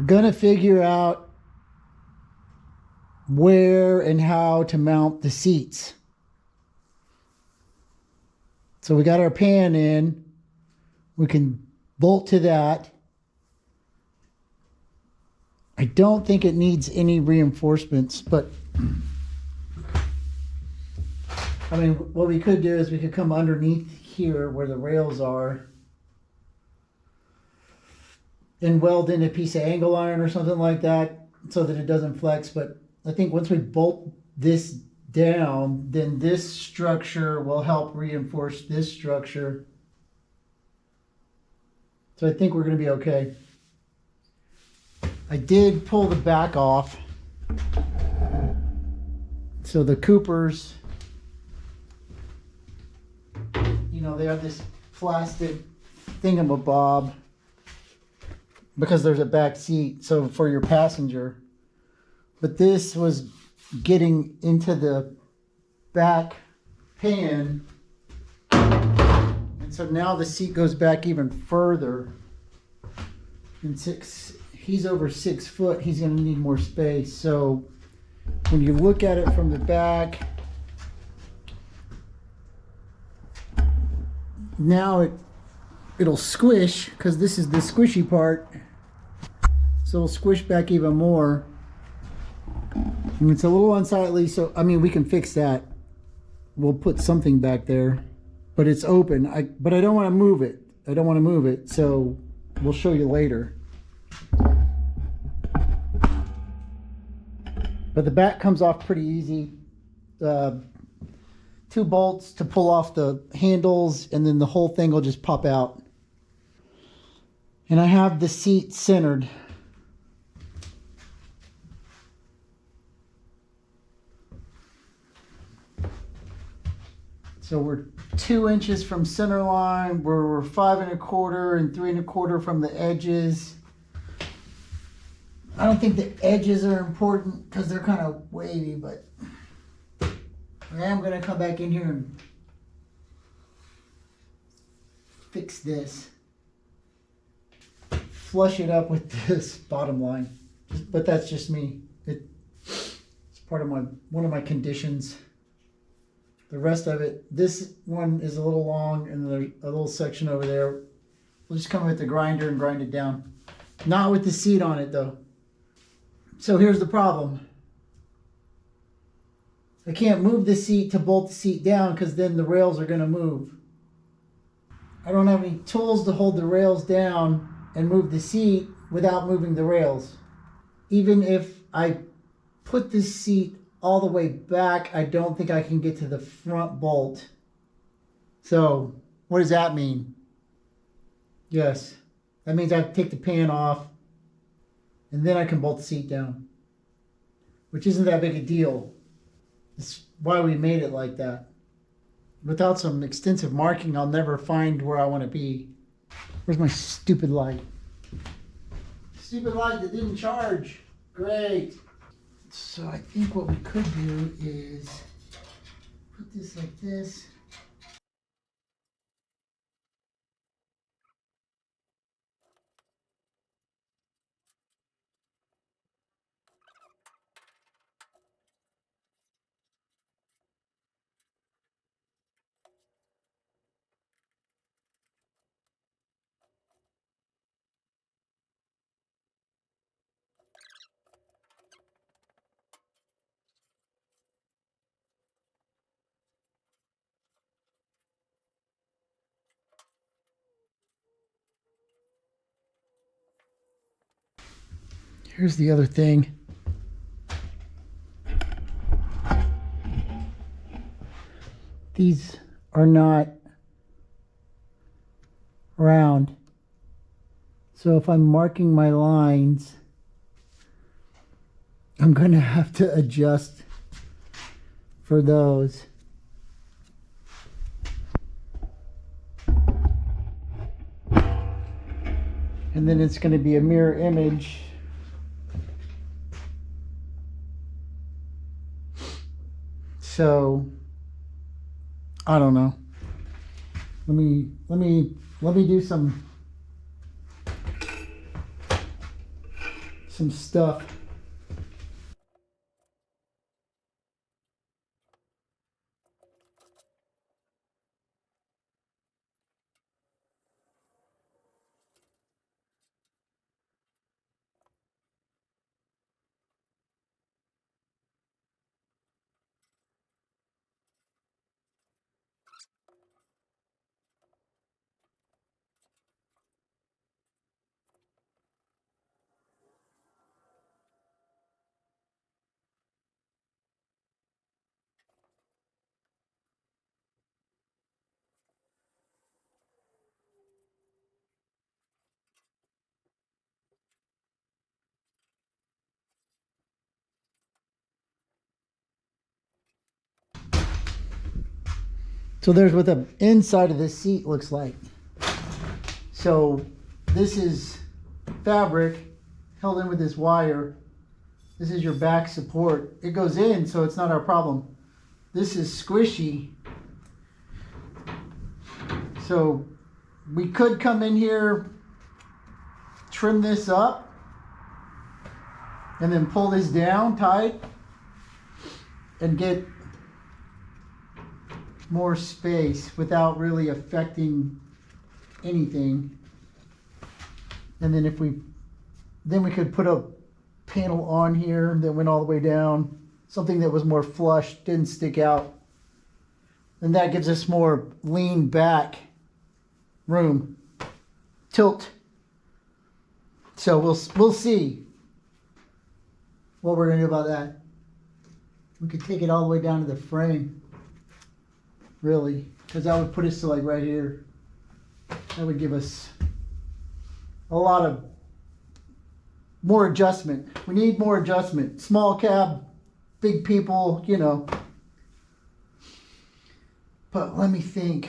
We're gonna figure out where and how to mount the seats. So we got our pan in. We can bolt to that. I don't think it needs any reinforcements, but I mean, what we could do is we could come underneath here where the rails are and weld in a piece of angle iron or something like that so that it doesn't flex. But I think once we bolt this down, then this structure will help reinforce this structure. So I think we're going to be okay. I did pull the back off. So the Coopers, you know, they have this plastic thingamabob because there's a back seat, so for your passenger. But this was getting into the back pan, and so now the seat goes back even further. And he's over 6 foot, he's going to need more space. So when you look at it from the back, now it'll squish because this is the squishy part. So it'll squish back even more. And it's a little unsightly, so I mean we can fix that. We'll put something back there, but it's open. But I don't want to move it. I don't want to move it, so we'll show you later. But the back comes off pretty easy. 2 bolts to pull off the handles, and then the whole thing will just pop out. And I have the seat centered. So we're 2 inches from center line. We're 5 1/4 and 3 1/4 from the edges. I don't think the edges are important because they're kind of wavy, but I am going to come back in here and fix this. Flush it up with this bottom line. But that's just me. It's part of one of my conditions. The rest of it, this one is a little long, and there's a little section over there. We'll just come with the grinder and grind it down. Not with the seat on it though. So here's the problem. I can't move the seat to bolt the seat down because then the rails are going to move. I don't have any tools to hold the rails down and move the seat without moving the rails. Even if I put this seat all the way back, I don't think I can get to the front bolt. So what does that mean? Yes, that means I have to take the pan off and then I can bolt the seat down, which isn't that big a deal. That's why we made it like that. Without some extensive marking, I'll never find where I want to be. Where's my stupid light? Stupid light that didn't charge. Great. So I think what we could do is put this like this. Here's the other thing. These are not round. So if I'm marking my lines, I'm going to have to adjust for those. And then it's going to be a mirror image. So I don't know. Let me do some some stuff. So there's what the inside of this seat looks like. So this is fabric held in with this wire. This is your back support. It goes in, so it's not our problem. This is squishy. So we could come in here, trim this up, and then pull this down tight and get more space without really affecting anything. And then we could put a panel on here that went all the way down, something that was more flush, didn't stick out. And that gives us more lean back room, tilt. So we'll see what we're gonna do about that. We could take it all the way down to the frame, really, because that would put us to like right here. That would give us a lot of more adjustment. We need more adjustment. Small cab, big people, you know. But let me think.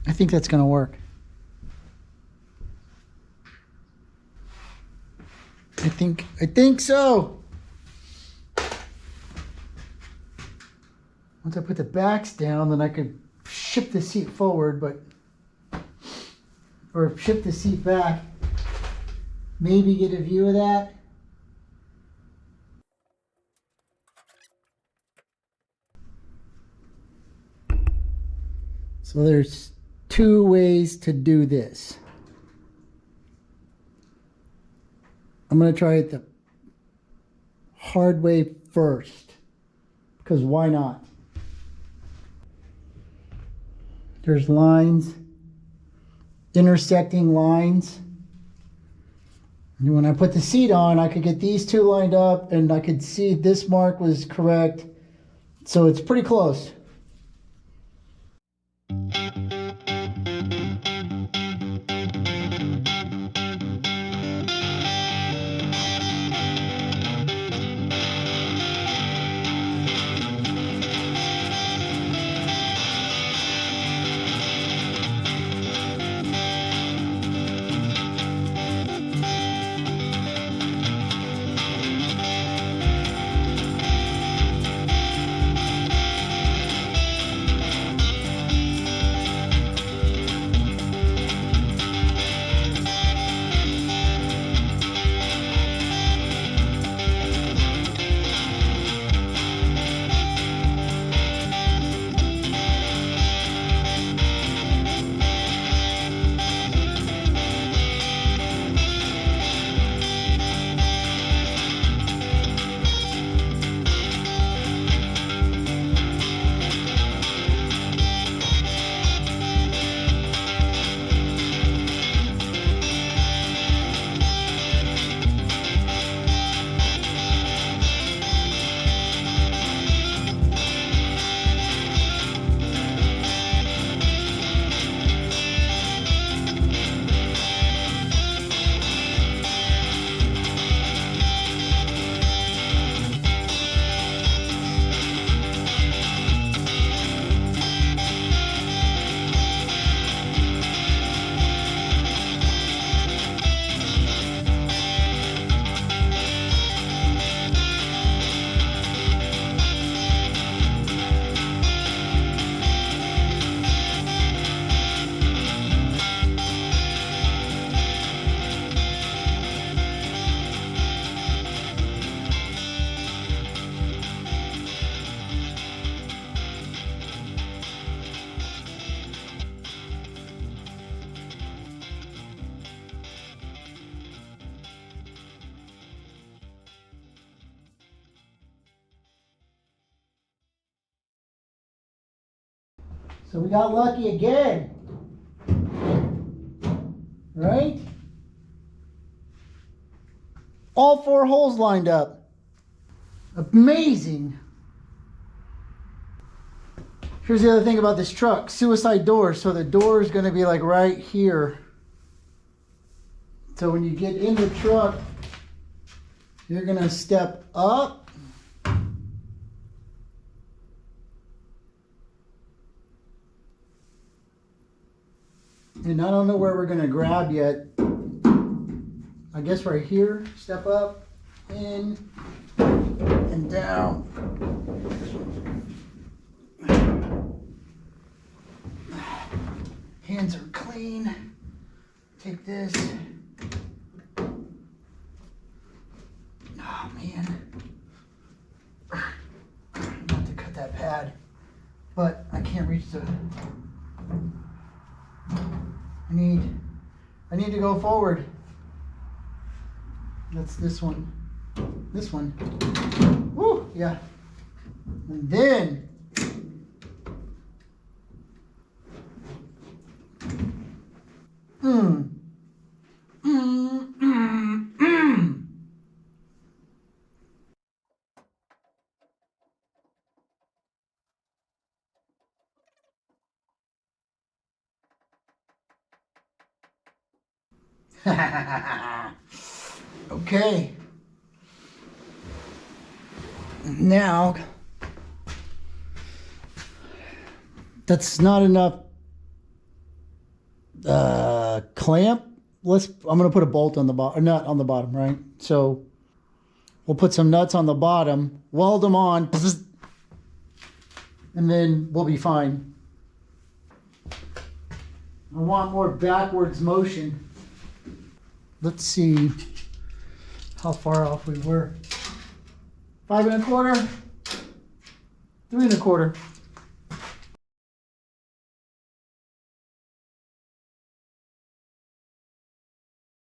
I think that's gonna work. I think so. Once I put the backs down, then I could shift the seat forward, or shift the seat back. Maybe get a view of that. So there's two ways to do this. I'm going to try it the hard way first, because why not? There's lines, intersecting lines. And when I put the seat on, I could get these two lined up and I could see this mark was correct. So it's pretty close. So we got lucky again. Right? All 4 holes lined up. Amazing. Here's the other thing about this truck. Suicide door. So the door is going to be like right here. So when you get in the truck, you're going to step up. And I don't know where we're going to grab yet. I guess right here. Step up, in, and down. Hands are clean. Take this. Oh man. I'm about to cut that pad, but I can't reach the. I need to go forward. That's this one. This one. Woo, yeah. And then okay. Now, that's not enough clamp. I'm gonna put a bolt on the bottom, nut on the bottom, right? So we'll put some nuts on the bottom, weld them on, and then we'll be fine. I want more backwards motion. Let's see how far off we were. 5 1/4, 3 1/4.